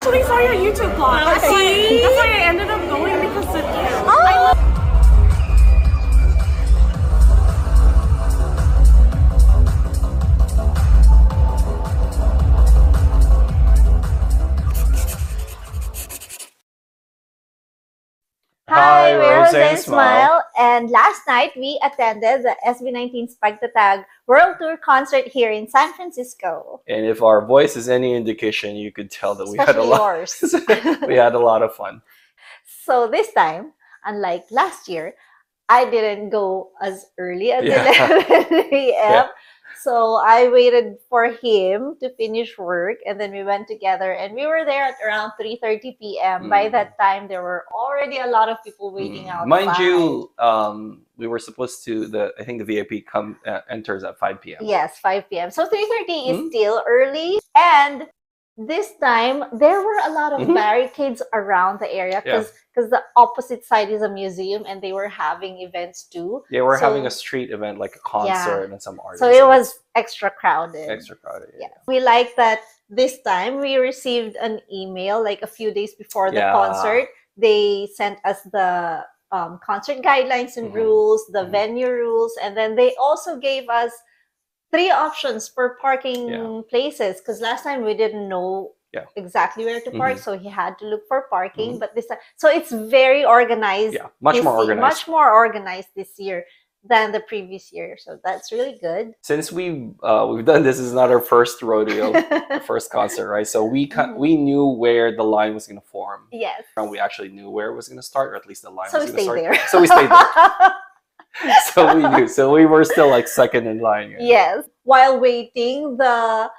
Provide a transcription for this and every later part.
Actually saw your YouTube vlog. That's why I ended up going because I love. Hi, we're Jose and Smile, and last night we attended the SB19 Pagtatag World Tour concert here in San Francisco. And if our voice is any indication, you could tell that we had a lot. Yours. We had a lot of fun. So this time, unlike last year, I didn't go as early as 11 a.m. So I waited for him to finish work, and then we went together, and we were there at around 3:30 p.m. By that time, there were already a lot of people waiting outside. Mind you, we were supposed to, I think the VIP enters at 5 p.m. Yes, 5 p.m. So 3:30 is still early, and this time there were a lot of barricades around the area because the opposite side is a museum and they were having events too. They were having a street event, like a concert and some artists. So it was extra crowded. Yeah. We like that this time we received an email like a few days before the concert. They sent us the concert guidelines and rules, the venue rules, and then they also gave us 3 options for parking places, because last time we didn't know exactly where to park, so he had to look for parking. But this time, so it's very organized. Yeah, much more organized this year than the previous year. So that's really good. Since we've done this is not our first rodeo, our first concert, right? So we knew where the line was going to form. Yes. And we actually knew where it was going to start, or at least the line was going to start. There. So we stayed there. So we knew. So we were still like second in line. Right? Yes. While waiting, the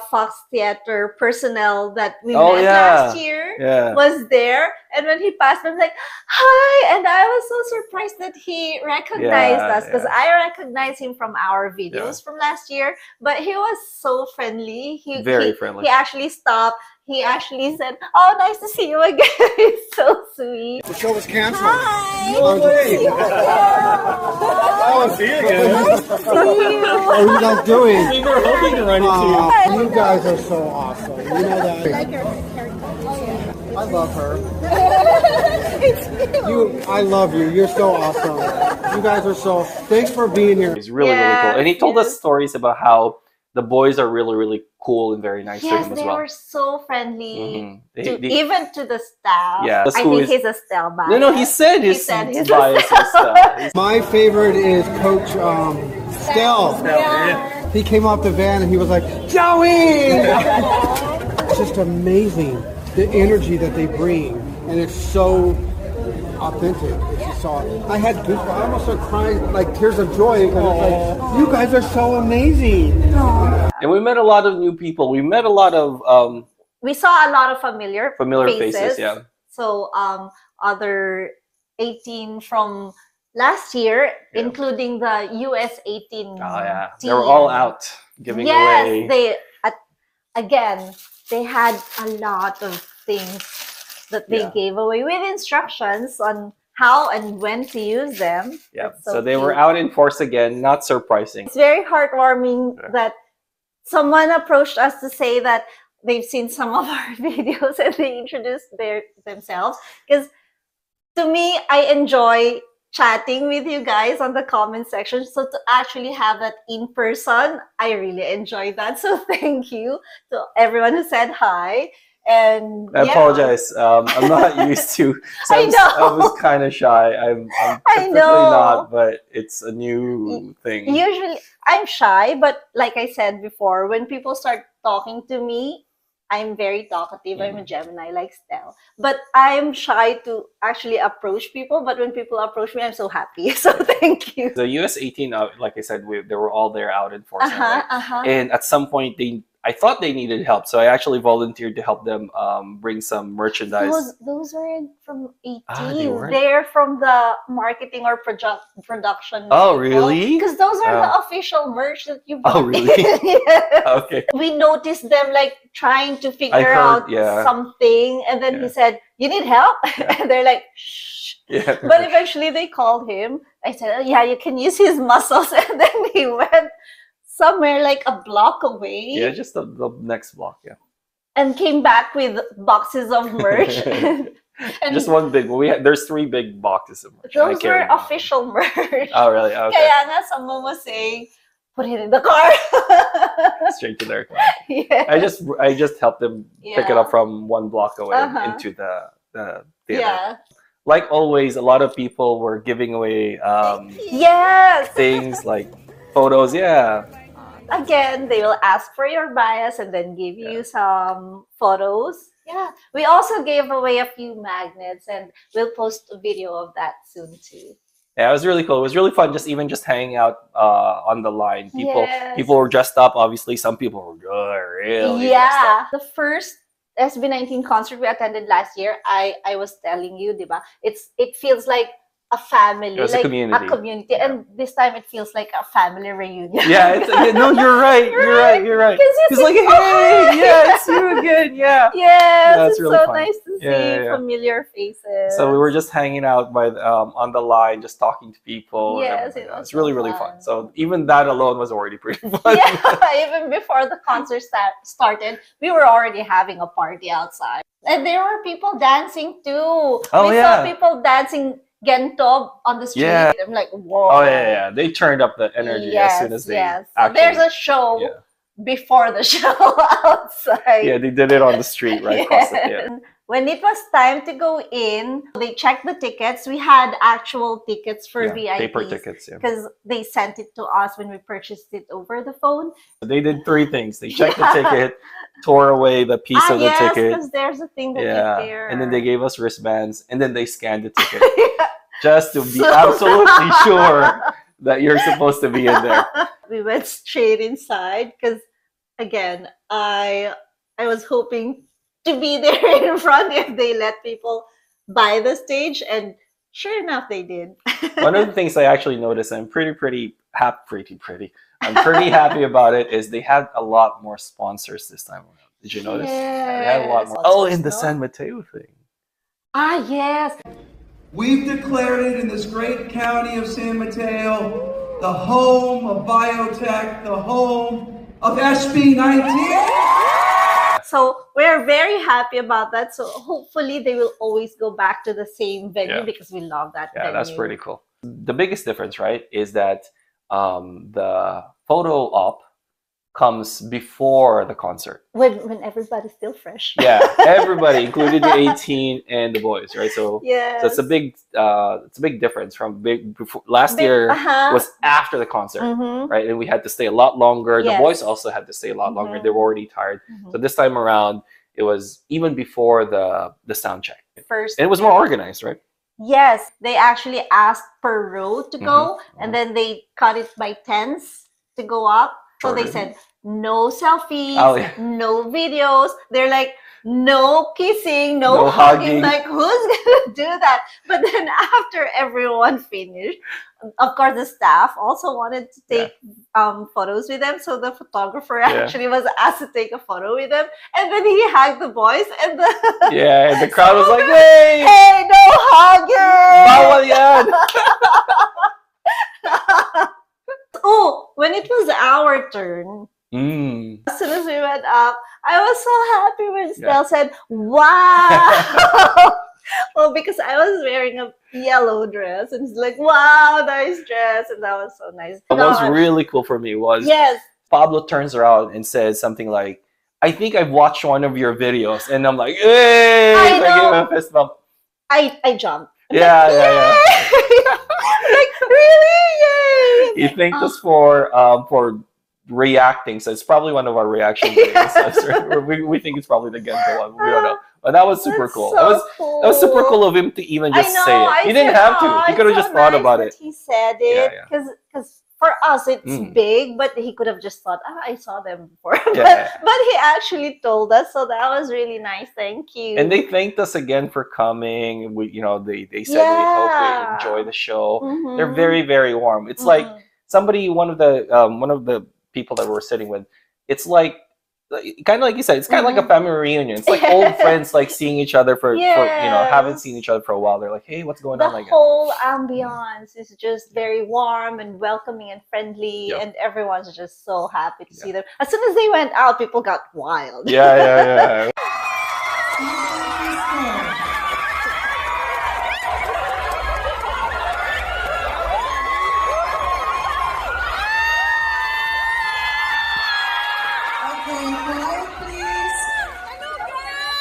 Fox Theater personnel that we met last year was there. And when he passed, I was like, hi! And I was so surprised that he recognized us, because I recognized him from our videos from last year. But he was so friendly. Very friendly. He actually stopped. He actually said, oh, nice to see you again. He's so sweet. The show was canceled. Hi! No way! Oh, see you again. What are you guys doing? We were hoping to run into you. You guys are so awesome. You know that. I like her haircut. I love her. I love you. You're so awesome. You guys are so. Thanks for being here. He's really cool, and he told us stories about how the boys are really cool and very nice to him as well. Yes, they were so friendly, even to the staff. Yeah, I think he's a Stell bias. No, he said he's bias as Stell. My favorite is Coach Stell. Yeah. He came off the van and he was like, Joey! It's just amazing, the energy that they bring. And it's so authentic. It's just so, I had goosebumps. I almost started crying, like tears of joy, because it's like, you guys are so amazing. And we met a lot of new people. We met a lot of we saw a lot of familiar faces. Yeah. So other 18 from last year, including the US 18 team. They were all out giving away. They had a lot of things that they gave away with instructions on how and when to use them. Yeah, so they were out in force again, not surprising. It's very heartwarming that someone approached us to say that they've seen some of our videos and they introduced themselves. Because to me, I enjoy chatting with you guys on the comment section. So to actually have that in person, I really enjoyed that. So thank you to everyone who said hi. And I apologize. I'm not used to. So I was kind of shy. I'm typically not, but it's a new thing. Usually, I'm shy, but like I said before, when people start talking to me, I'm very talkative. I'm a Gemini, like Stell. But I'm shy to actually approach people. But when people approach me, I'm so happy. So thank you. The US 18, like I said, they were all there out in force. And at some point, I thought they needed help, so I actually volunteered to help them bring some merchandise. Those weren't from 18. They're from the marketing or production. Oh, really? Because those are the official merch that you bought. Oh, really? Yes. Okay. We noticed them like trying to figure out something, and then he said, "You need help?" And they're like, "Shh." Yeah. But eventually they called him. I said, "Oh, yeah, you can use his muscles," and then he went somewhere like a block away. Yeah, just the next block, and came back with boxes of merch. And just one big. There's 3 big boxes of merch. those were official merch. Oh, really? Okay. Kaya nga, someone was saying, put it in the car. Straight to their car. Yeah. I just helped them pick it up from 1 block away into the theater. Yeah. Like always, a lot of people were giving away Yes. things like photos. Yeah. Again, they will ask for your bias and then give you some photos. Yeah. We also gave away a few magnets, and we'll post a video of that soon too. Yeah, it was really cool. It was really fun just hanging out on the line. Yes. People were dressed up. Obviously, some people were really dressed up. The first SB19 concert we attended last year, I was telling you, diba? It feels like a family, It was like a community. Yeah. and this time it feels like a family reunion. Yeah, no, you're right. You're right. It's like, hey, yeah, it's you again. Yeah. Yes, That's it's really so fun. nice to see familiar faces. So we were just hanging out on the line, just talking to people. Yes, it was really fun. So even that alone was already pretty fun. Yeah, even before the concert started, we were already having a party outside, and there were people dancing too. Oh, we saw people dancing Gentob on the street. Yeah. I'm like, whoa. Oh yeah. They turned up the energy as soon as they So there's a show before the show outside. Yeah, they did it on the street right across the theater. When it was time to go in, they checked the tickets. We had actual tickets for VIPs. Paper tickets, because they sent it to us when we purchased it over the phone. They did 3 things. They checked the ticket, tore away the piece of the ticket. Because there's a thing that you care. And then they gave us wristbands, and then they scanned the ticket just to be absolutely sure that you're supposed to be in there. We went straight inside because, again, I was hoping to be there in front if they let people buy the stage, and sure enough, they did. One of the things I actually noticed, I'm pretty happy about it, is they had a lot more sponsors this time around. Did you notice? Yes. They had a lot more. Oh, and the San Mateo thing. Ah, yes. We've declared it in this great county of San Mateo, the home of biotech, the home of SB19. So we're very happy about that. So hopefully they will always go back to the same venue because we love that venue. Yeah, that's pretty cool. The biggest difference, right, is that the photo op comes before the concert. When everybody's still fresh. Yeah, everybody, including the 18 and the boys, right? So, so it's a big difference from last year was after the concert, right? And we had to stay a lot longer. The boys also had to stay a lot longer. They were already tired. So this time around, it was even before the sound check. And it was more organized, right? Yes, they actually asked per row to go, and then they cut it by tens to go up. So they said, no selfies, no videos. They're like, no kissing, no hugging. Like, who's going to do that? But then after everyone finished, of course, the staff also wanted to take photos with them. So the photographer actually was asked to take a photo with them. And then he hugged the boys. And the crowd was like, hey, no hugging! Bawal yan! Oh, when it was our turn, as soon as we went up, I was so happy when Stell said, wow! Well, because I was wearing a yellow dress, and it's like, wow, nice dress, and that was so nice. What was really cool for me was Pablo turns around and says something like, I think I've watched one of your videos, and I'm like, hey! I know. I gave a fist bump. I jumped. Yeah. Like, really? Yay! He thanked us for reacting, so it's probably one of our reaction videos. We think it's probably the Gento one. We don't know, but that was super cool. So that was super cool of him to even just say it. He didn't have to. He could have just thought about it. He said it because for us it's big, but he could have just thought, I saw them before. But he actually told us, so that was really nice. Thank you. And they thanked us again for coming. They said we hope they enjoy the show. They're very, very warm. It's like one of the people that we're sitting with. It's like kind of like you said, it's kind of like a family reunion. It's like old friends like seeing each other for haven't seen each other for a while. They're like, hey, what's going on? The whole ambiance is just very warm and welcoming and friendly, and everyone's just so happy to see them. As soon as they went out, people got wild. Yeah.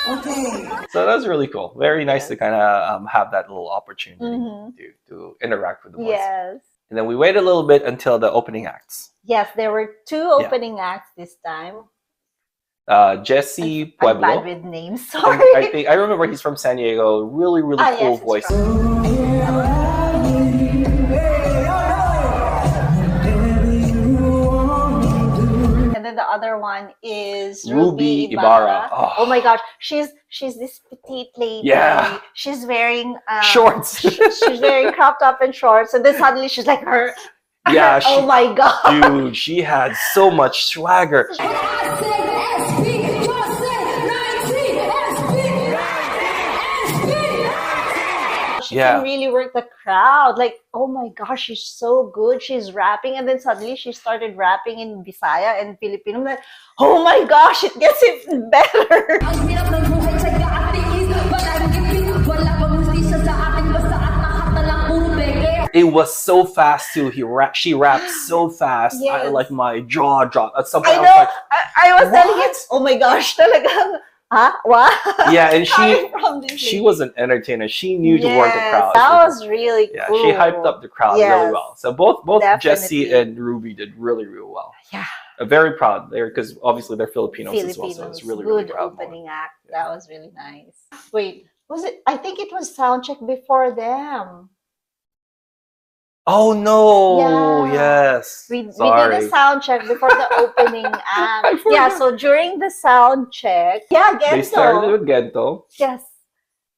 Okay. So that's really cool. Very nice to kind of have that little opportunity to interact with the boys. Yes. And then we waited a little bit until the opening acts. Yes, there were 2 opening acts this time. Jesse Pueblo. I'm bad with names, sorry. I remember he's from San Diego. Really cool voice. And then the other one is Ruby Ibarra. Oh my gosh, she's this petite lady. Yeah. She's wearing shorts. she's wearing cropped up and shorts, and then suddenly she's like her. Yeah. Oh my god, dude, she had so much swagger. She can really work the crowd. Like, oh my gosh, she's so good. She's rapping, and then suddenly she started rapping in Bisaya and Filipino. I'm like, oh my gosh, it gets even better. It was so fast too. She rapped so fast. Yes. Like my jaw dropped. At some point, I know. I was telling it. Oh my gosh, talagang. Huh? What? Yeah, and she was an entertainer. She knew to work the crowd. That was really cool. She hyped up the crowd really well. So both Jesse and Ruby did really well. Yeah. I'm very proud there because obviously they're Filipinos as well. So it's really proud. Opening act. That was really nice. Wait, was it? I think it was soundcheck before them. Oh no! Yeah. Yes. We did a sound check before the opening act. Yeah, so during the sound check, Gento. They started with Gento. Yes.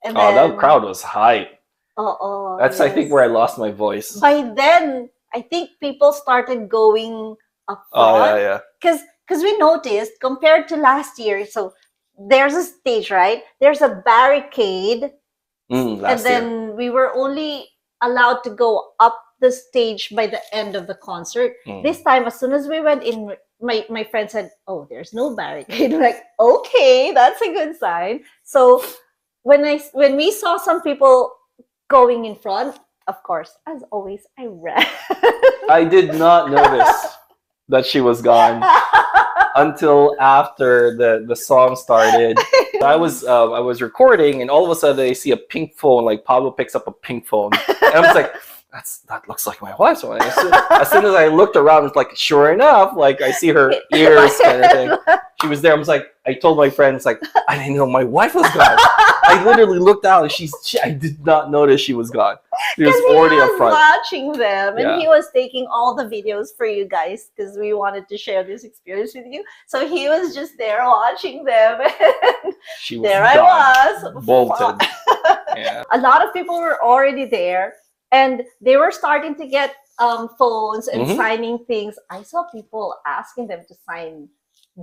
And that crowd was hype. That's I think where I lost my voice. By then, I think people started going up front. Oh yeah. Because we noticed compared to last year, so there's a stage, right? There's a barricade, and then we were only allowed to go up the stage by the end of the concert. This time, as soon as we went in, my friend said, oh, there's no barricade. We're like, okay, that's a good sign. So when we saw some people going in front, of course, as always, I ran. I did not notice that she was gone until after the song started. I was recording, and all of a sudden I see a pink phone. Like Pablo picks up a pink phone, and I was like, that looks like my wife's one. As soon as I looked around, it's like, sure enough, like I see her ears kind of thing. She was there. I was like, I told my friends, like, I didn't know my wife was gone. I literally looked out, and I did not notice she was gone. She was already up front. Watching them, and he was taking all the videos for you guys because we wanted to share this experience with you. So he was just there watching them. And she was there gone. I was, bolted. Yeah. A lot of people were already there, and they were starting to get phones and signing things. I saw people asking them to sign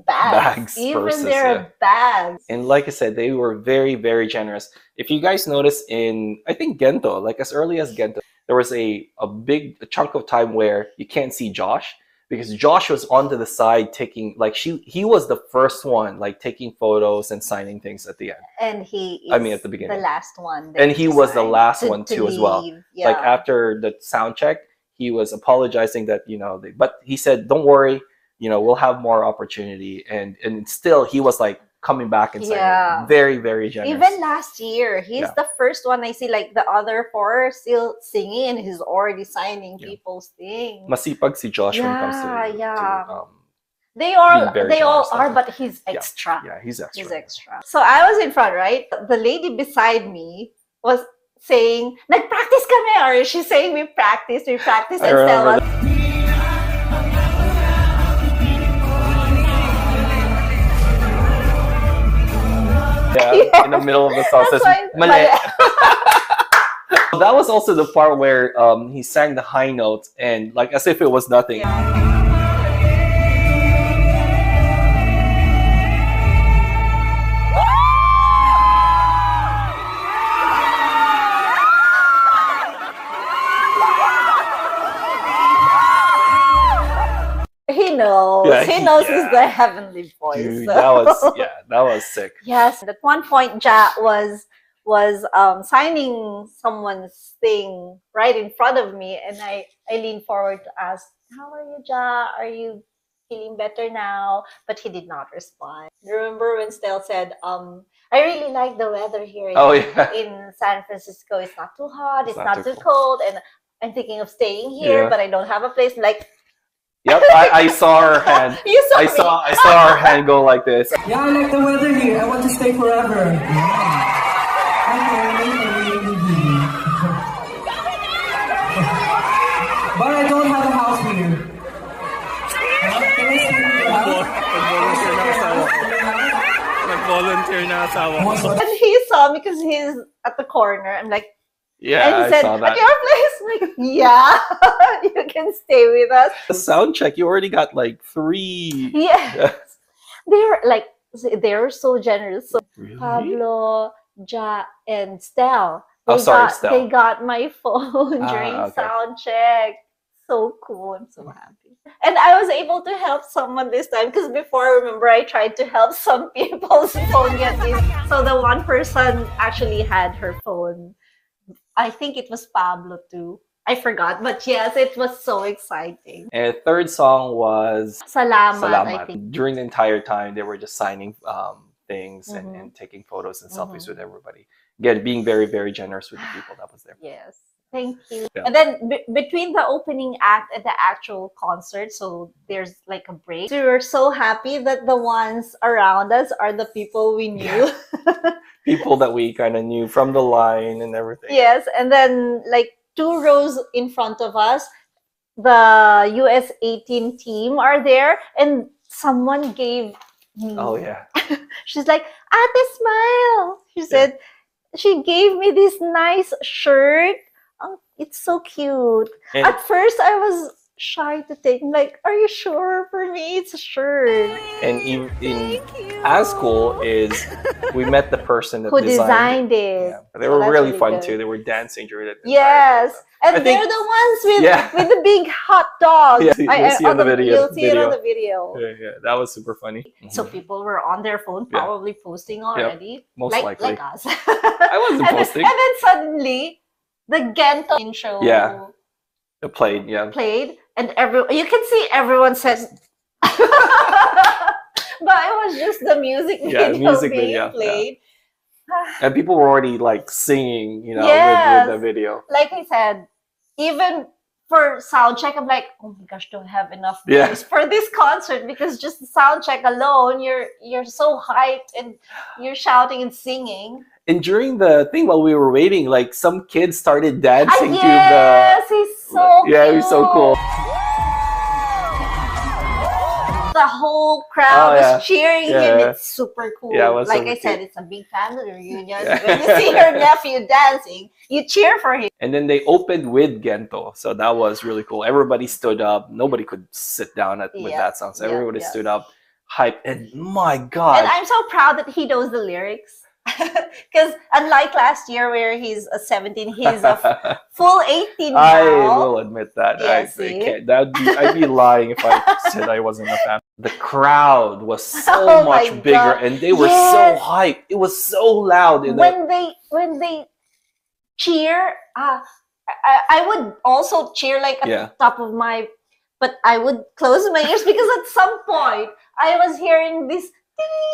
bags, even purses, their bags. And like I said, they were very, very generous. If you guys notice I think Gento, like as early as Gento, there was a big chunk of time where you can't see Josh because Josh was onto the side taking, like he was the first one, like taking photos and signing things at the end. And he at the beginning. The last one. And he was the last one too as well. Yeah. Like after the sound check, he was apologizing that, but he said, don't worry, we'll have more opportunity. And still he was like coming back and saying very, very generous. Even last year, he's the first one I see, like the other 4 still singing, and he's already signing people's things. Masipag si Josh when it comes to they all are, but he's extra. Yeah, he's extra. He's extra. So I was in front, right? The lady beside me was saying, nag-practice kami, or she's saying we practice, and Stella. Yeah, in the middle of the song says, mali. That was also the part where he sang the high notes and like as if it was nothing. because he knows he's the heavenly voice. Dude, so. that was sick. Yes, at one point, Ja was signing someone's thing right in front of me, and I leaned forward to ask, "How are you, Ja? Are you feeling better now?" But he did not respond. Remember when Stell said, I really like the weather here in San Francisco. It's not too hot, it's not too cold, and I'm thinking of staying here, but I don't have a place. Like, yep, I saw her hand. I saw her hand go like this. Yeah, I like the weather here. I want to stay forever. But I don't have a house here. Nag-volunteer na asawa ko. And he saw me because he's at the corner. I'm like, yeah, and he said, I saw that. At your place? I'm like, yeah, you can stay with us. The sound check, you already got like 3. Yes. They were so generous. So really? Pablo, Ja, and Stell. Stell. They got my phone during sound check. So cool. I'm so happy. And I was able to help someone this time because before, remember, I tried to help some people's phone get this. So the one person actually had her phone. I think it was Pablo too. I forgot. But yes, it was so exciting. And the third song was Salamat. I think. During the entire time, they were just signing things and taking photos and selfies with everybody. Again, being very, very generous with the people that was there. Yes. Thank you. Yeah. And then between the opening act and the actual concert, so there's like a break. So we're so happy that the ones around us are the people we knew. Yeah. People that we kind of knew from the line and everything. Yes, and then like 2 rows in front of us, the US 18 team are there, and someone gave me. Oh yeah. She's like, Ate Smile. She said, she gave me this nice shirt. It's so cute. And at first, I was shy to take. I'm like, are you sure? For me, it's a shirt. And in as cool is we met the person that who designed it. Yeah. They were really fun too. They were dancing during it. Yes, and they're the ones with the big hot dog. Yeah, you'll see on the video. You'll see it on the video. Yeah, that was super funny. So people were on their phone, probably posting already. Yep. Most likely. Like us. I wasn't posting. And then suddenly, the Gento intro played, played, and you can see everyone said, but it was just the music video being played. And people were already like singing, with the video. Like I said, even for sound check, I'm like, oh my gosh, don't have enough place for this concert because just the sound check alone, you're so hyped and you're shouting and singing. And during the thing while we were waiting, like some kids started dancing to the. Yes, he's so cool. Yeah, he's so cool. The whole crowd was cheering him. It's super cool. Yeah, it was like I said, it's a big family reunion. When you see your nephew dancing, you cheer for him. And then they opened with Gento, so that was really cool. Everybody stood up. Nobody could sit down with that song, so everybody stood up, hype. And my God! And I'm so proud that he knows the lyrics. Because unlike last year where he's a 17, he's a full 18 now. I will admit that. Yes, I can't. I'd be lying if I said I wasn't a fan. The crowd was so much bigger, and they were so hyped. It was so loud. When they cheer, I would also cheer like at the top of my, but I would close my ears because at some point I was hearing this.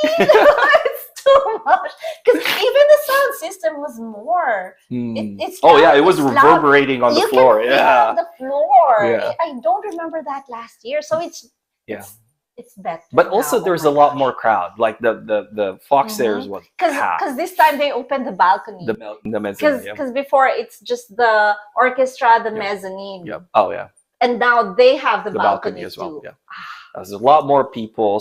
It's too much because even the sound system was more. It's loud, it was reverberating on the floor. On the floor. Yeah. I don't remember that last year, so it's better. But also, there's a lot more crowd. Like the Fox Stairs was because this time they opened the balcony. The mezzanine. Because before it's just the orchestra, the mezzanine. Yep. Oh yeah. And now they have the balcony as well. too. Yeah. There's a lot more people,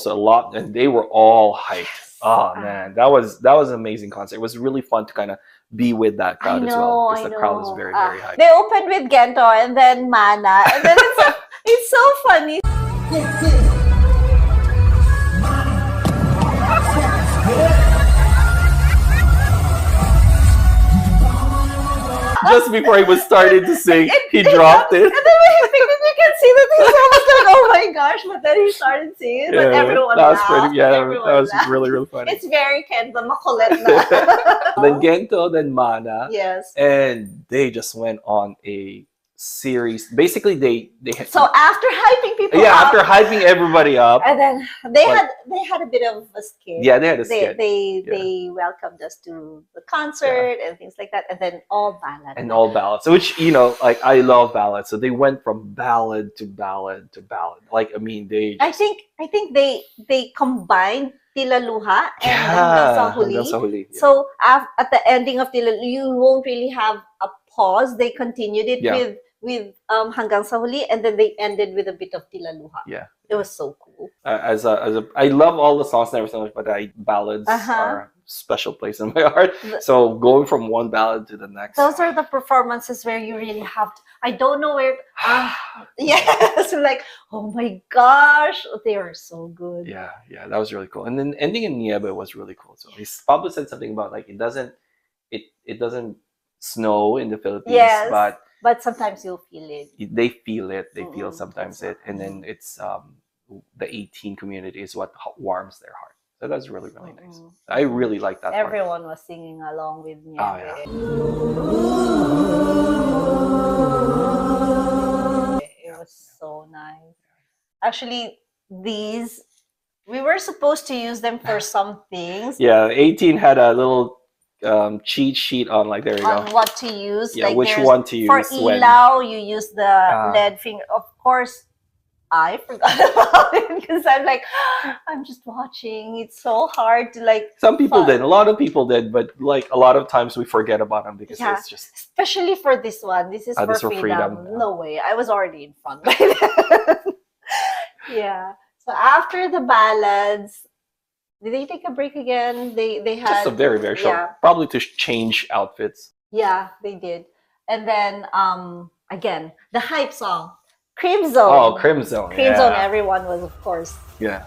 and they were all hyped. Oh man, that was an amazing concert. It was really fun to kind of be with that crowd as well, because the crowd was very, very hyped. They opened with Gento and then Mana, and then it's so funny. just before he was starting to sing, he dropped it. And then when he picked it, you can see that he's almost like, oh my gosh, but then he started singing, but everyone laughed. That was really, really funny. It's very Kenta makulit na. Then Gento, then Mana. Yes. And they just went on a series. Basically, they so after hyping people up, after hyping everybody up, and then they had a bit of a skit. Yeah, they had a skit. They welcomed us to the concert and things like that, and then all ballad. And all ballads. So which, you know, like I love ballads. So they went from ballad to ballad to ballad. Like, I mean, I think they combined Tila Luha and Hanggang sa Huli. Yeah. So at the ending of Tila, you won't really have a pause. They continued it with Hanggang sa Huli, and then they ended with a bit of Tila Luha. Yeah, it was so cool. I love all the songs and everything, but ballads are a special place in my heart. So going from one ballad to the next, those are the performances where you really have to. I don't know where. Yes, like, oh my gosh, they are so good. Yeah, that was really cool. And then ending in Nieve was really cool. So Pablo said something about like it doesn't snow in the Philippines, but sometimes you'll feel it. They feel it. They feel sometimes it, and then it's the 18 community is what warms their heart. So that's really, really nice. I really like that. Everyone was singing along with me. Oh, yeah. It was so nice. Actually, these we were supposed to use them for some things. Yeah, 18 had a little cheat sheet on, like, there you go, what to use. Yeah, like, which one to use for Ilaw, you use the lead finger. Of course, I forgot about it because I'm like, I'm just watching. It's so hard to like. Some people did. A lot of people did, but like a lot of times we forget about them because it's just. Especially for this one. This is for freedom. No way. I was already in fun by then. Yeah. So after the ballads, did they take a break again? They had just a very, very short. Probably to change outfits. Yeah, they did. And then again, the hype song. Cream Zone. Oh, Cream Zone. Cream Zone, everyone was, of course. Yeah.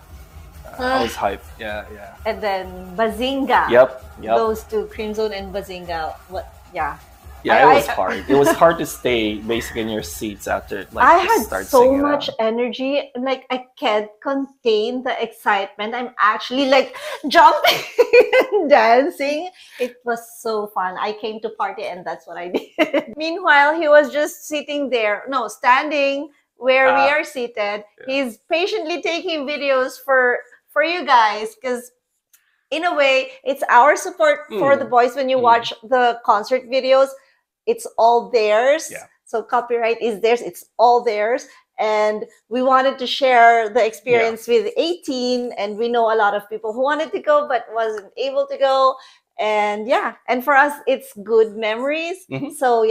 I was hyped. Yeah. And then Bazinga. Yep. Those two, Cream Zone and Bazinga. Yeah, it was hard. It was hard to stay basically in your seats after I had so much energy. Like, I can't contain the excitement. I'm actually like jumping and dancing. It was so fun. I came to party and that's what I did. Meanwhile, he was just standing where we are seated. Yeah. He's patiently taking videos for you guys because in a way, it's our support for the boys. When you watch the concert videos, it's all theirs. Yeah. So copyright is theirs. It's all theirs. And we wanted to share the experience with 18. And we know a lot of people who wanted to go but wasn't able to go. And and for us, it's good memories. So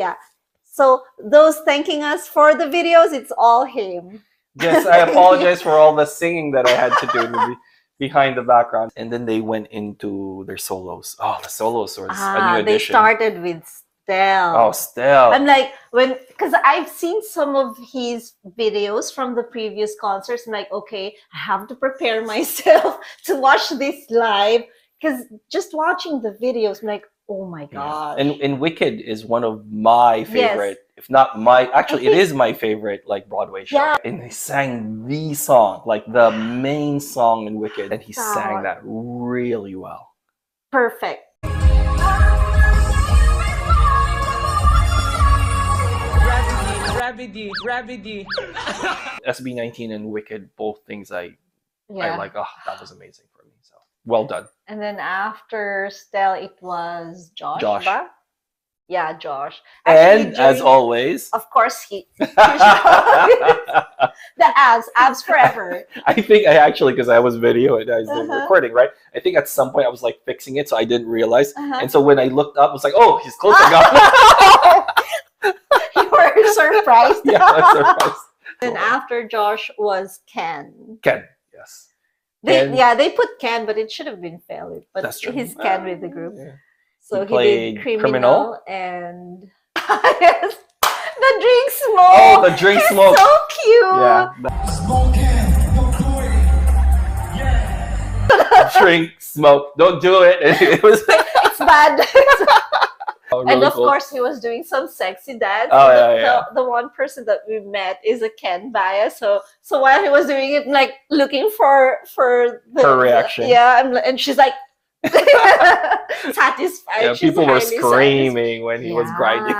so those thanking us for the videos, it's all him. Yes, I apologize for all the singing that I had to do behind the background. And then they went into their solos. Oh, the solos was a new addition. They started with Stell. Oh, Stell. I'm like, because I've seen some of his videos from the previous concerts. I'm like, okay, I have to prepare myself to watch this live. Because just watching the videos, I'm like, oh my God. And Wicked is one of my favorite, if not my, actually it is my favorite, like, Broadway show. Yeah. And they sang the song, like the main song in Wicked. And he sang that really well. Perfect. Gravity. SB19 and Wicked, both things I like. Oh, that was amazing for me. So well done. And then after Stell, it was Josh. Ba? Yeah, Josh. Actually, and as always, of course, the abs forever. I think I actually, because I was videoing, I was recording, right? I think at some point I was like fixing it, so I didn't realize. And so when I looked up, I was like, oh, he's close enough. You were surprised. Yeah, I was surprised. And after Josh was Ken. Ken, yes. They put Ken, but it should have been Felip. But that's true. He's Ken with the group. Yeah. So he did Criminal and yes, the drink smoke. Oh, the drink smoke. So cute. Yeah. Smoke can, don't do it. Yeah. Drink smoke. Don't do it. It was. It's bad. Oh, and really of cool. course, he was doing some sexy dance. Oh, And yeah. the one person that we met is a Ken bias. So while he was doing it, like looking for Her reaction. and she's like satisfied. Yeah, She's people were highly screaming when he was grinding.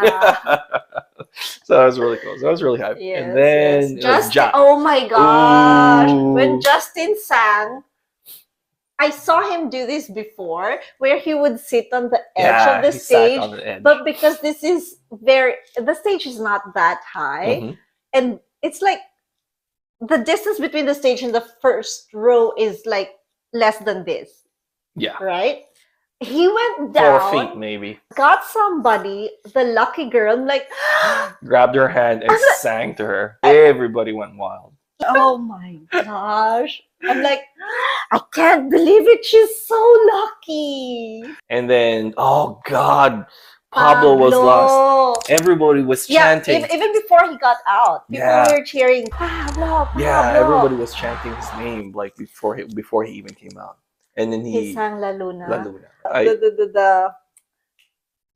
So that was really cool. So I was really hyped. Yes, and then yes. it was Jack. Oh my gosh! Ooh. When Justin sang, I saw him do this before, where he would sit on the edge of the he stage. sat on the edge. But because this is the stage is not that high, and it's like the distance between the stage and the first row is like less than this. Yeah. Right? He went down, 4 feet maybe. got somebody, the lucky girl, like grabbed her hand and sang to her. Everybody went wild. Oh my gosh. I'm like, I can't believe it. She's so lucky. And then, oh God, Pablo was lost. Everybody was chanting. Even before he got out, people were cheering, Pablo, Pablo. Yeah, everybody was chanting his name like before he even came out. And then he sang La Luna. La Luna. The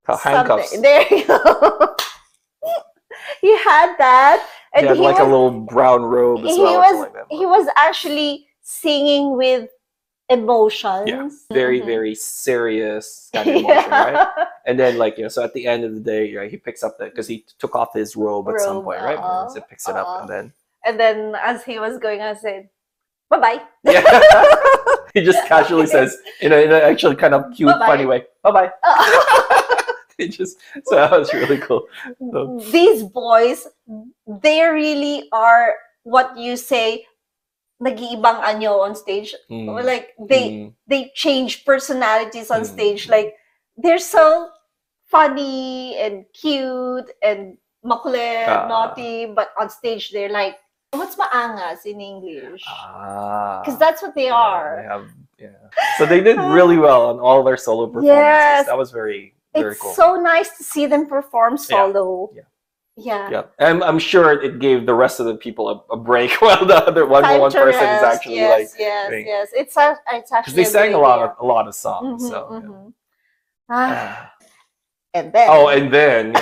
handcuffs. Something. There you go. He had that. And he had like a little brown robe as well. He was actually singing with emotions. Yeah, very, very serious kind of emotion, right? And then, like, so at the end of the day, right, he picks up because he took off his robe at some point, right? And so picks it up, and then as he was going, I said, "Bye-bye." Yeah, he just casually says, in an actually kind of cute, funny way, "Bye-bye." So that was really cool. So. These boys, they really are what you say, nag-iibang anyo on stage. Like they change personalities on stage. Like they're so funny and cute and makulit, naughty, but on stage they're like, what's maangas in English? Because that's what they are. So they did really well on all their solo performances. Yes. That was very cool. It's so nice to see them perform solo. Yeah. And I'm sure it gave the rest of the people a break while the other one person is actually yes. It's actually because they sang a lot of songs. And then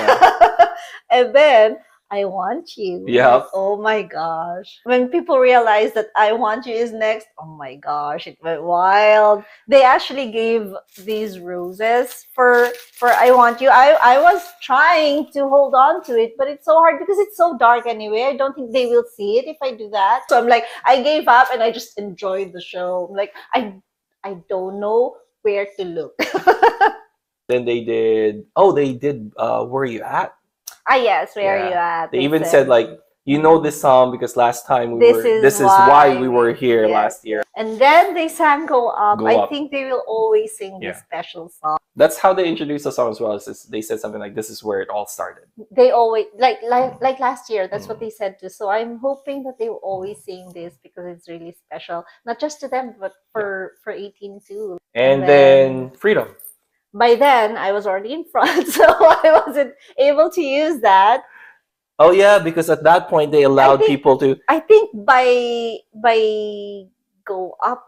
and then I Want You. Yeah. Oh my gosh. When people realize that I Want You is next, oh my gosh, it went wild. They actually gave these roses for I Want You. I was trying to hold on to it, but it's so hard because it's so dark anyway. I don't think they will see it if I do that. So I'm like, I gave up and I just enjoyed the show. I'm like, I don't know where to look. Then they did Where Are You At? Yes, Where Are You At? They even said like, you know this song because last time this is why we were here last year. And then they sang Go Up. I think they will always sing this special song. That's how they introduced the song as well. They said something like, this is where it all started. They always like last year, that's what they said too. So I'm hoping that they will always sing this because it's really special. Not just to them, but for 18 too. And then Freedom. By then I was already in front, so I wasn't able to use that. Oh yeah, because at that point they allowed people to. I think by Go Up,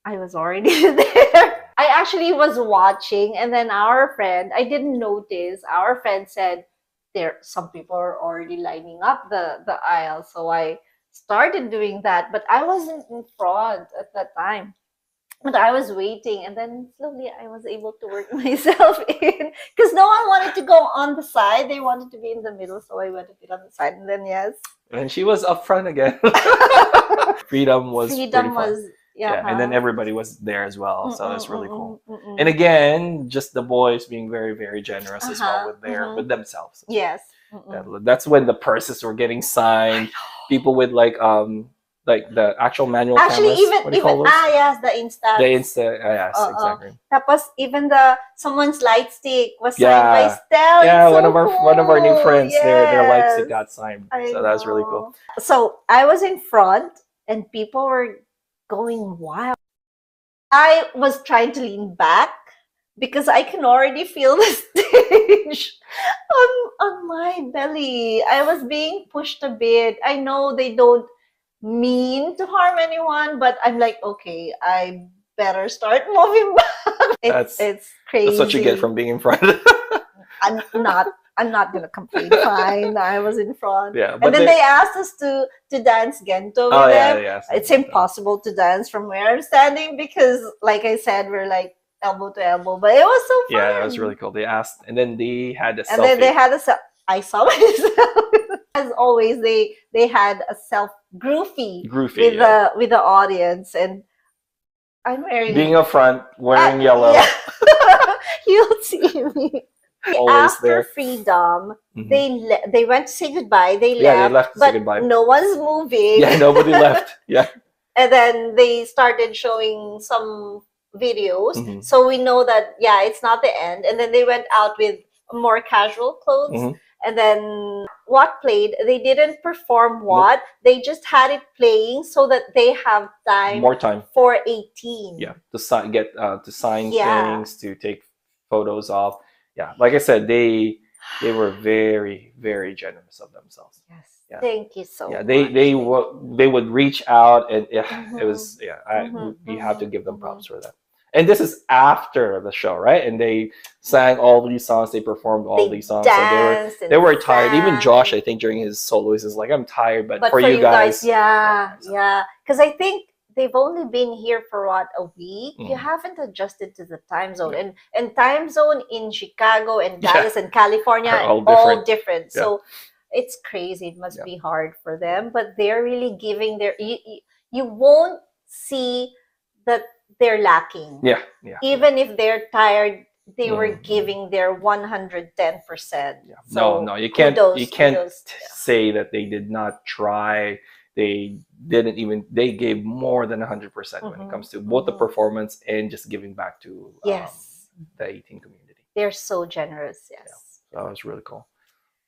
I was already there. I actually was watching, and then our friend, I didn't notice. Our friend said some people are already lining up the aisle, so I started doing that, but I wasn't in front at that time. But I was waiting, and then slowly I was able to work myself in because no one wanted to go on the side. They wanted to be in the middle, so I went a bit on the side, and then and she was up front again. Freedom was and then everybody was there as well, so that's really cool. And again, just the boys being very, very generous as well with themselves. Yes. That's when the purses were getting signed. People with like the actual manual actually cameras. The Insta. The Insta, yes, exactly. Tapos even someone's light stick was signed by Stell. Yeah, one of our new friends, their light stick got signed. So that was really cool. So I was in front and people were going wild. I was trying to lean back because I can already feel the stage on my belly. I was being pushed a bit. I know they don't mean to harm anyone, but I'm like, okay, I better start moving back. It's crazy. That's what you get from being in front. I'm not gonna complain. Fine, I was in front. Yeah, and then they asked us to dance gento with them. Yeah, it's impossible to dance from where I'm standing because, like I said, we're like elbow to elbow. But it was so fun. Yeah, that was really cool. They asked, and then they had a selfie. And then they had I saw myself. As always, they had a groovy with the audience, and I'm wearing being up front, wearing yellow. Yeah. You'll see me. Always After there. Freedom, they went to say goodbye. They left to but say goodbye. No one's moving. Yeah, nobody left. Yeah. And then they started showing some videos, so we know that it's not the end. And then they went out with more casual clothes. And then what played, they didn't perform what. They just had it playing so that they have more time for 18. Yeah, to sign things, to take photos of. Yeah, like I said, they were very, very generous of themselves. Yes. Yeah. Thank you so much. They would reach out, and it was we have to give them props for that. And this is after the show, right? And they sang all these songs. They performed all these songs. Danced, so they were tired. Even Josh, I think, during his solo, he's like, "I'm tired," but for you guys, yeah. Because I think they've only been here for a week. You haven't adjusted to the time zone, and time zone in Chicago and Dallas and California are all different. Yeah. So it's crazy. It must be hard for them, but they're really giving their. You won't see that they're lacking. Yeah. Even if they're tired, they were giving their 110%. Yeah. So no, you can't say that they did not try. They didn't even. They gave more than 100% when it comes to both the performance and just giving back to the 18 community. They're so generous. Yes. Yeah, so that was really cool.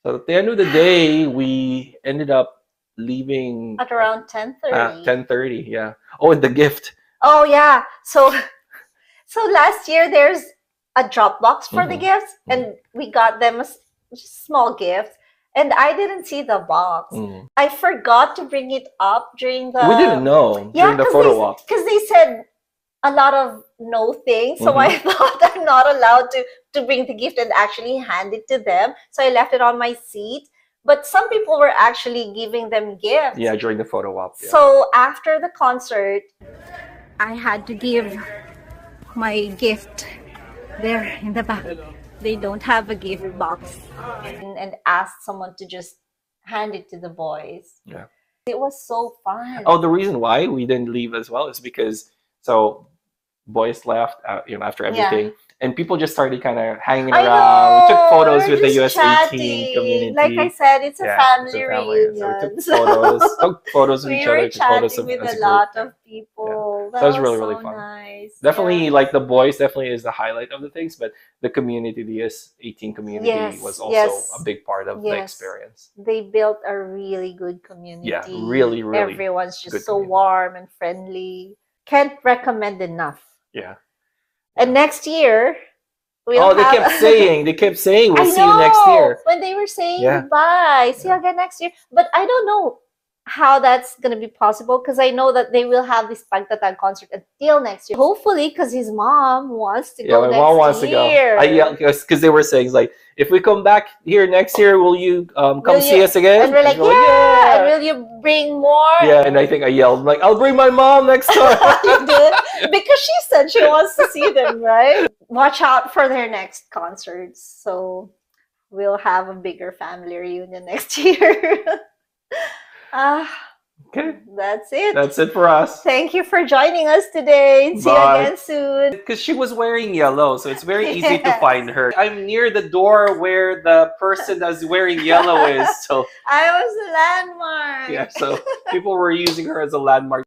So at the end of the day, we ended up leaving at around 10:30. 10:30. Yeah. Oh, and the gift. Oh yeah. So last year there's a drop box for the gifts, and we got them a small gift, and I didn't see the box. I forgot to bring it up during the. We didn't know during the photo walk because they said a lot of no things, so I thought I'm not allowed to bring the gift and actually hand it to them. So I left it on my seat. But some people were actually giving them gifts. Yeah, during the photo op. Yeah. So after the concert, I had to give my gift there in the back. They don't have a gift box. And asked someone to just hand it to the boys. Yeah. It was so fun. Oh, the reason why we didn't leave as well is because, boys left, after everything. And people just started kind of hanging around. We took photos with the US 18 community. Like I said, it's a family reunion. So we took photos of each other. We were chatting with a lot of people. That was really, really fun. Nice. Definitely, like the boys, definitely is the highlight of the things, but the community, the US 18 community was also a big part of the experience. They built a really good community. Yeah, really, really. Everyone's just so warm and friendly. Can't recommend enough. Yeah. And next year, they kept saying we'll see you next year. When they were saying goodbye, see you again next year. But I don't know how that's going to be possible because I know that they will have this Pagtatag concert until next year. Hopefully, because his mom wants to go next year. Yeah, my mom wants to go. Yeah, because they were saying, like, if we come back here next year, will you come see us again? And we're like, yeah. And will you bring more? Yeah, and I think I yelled, like, I'll bring my mom next time. You did? Because she said she wants to see them, right? Watch out for their next concerts. So we'll have a bigger family reunion next year. Okay. That's it. That's it for us. Thank you for joining us today. See you again soon. Because she was wearing yellow, so it's very easy to find her. I'm near the door where the person that's wearing yellow is. So I was a landmark. Yeah, so people were using her as a landmark.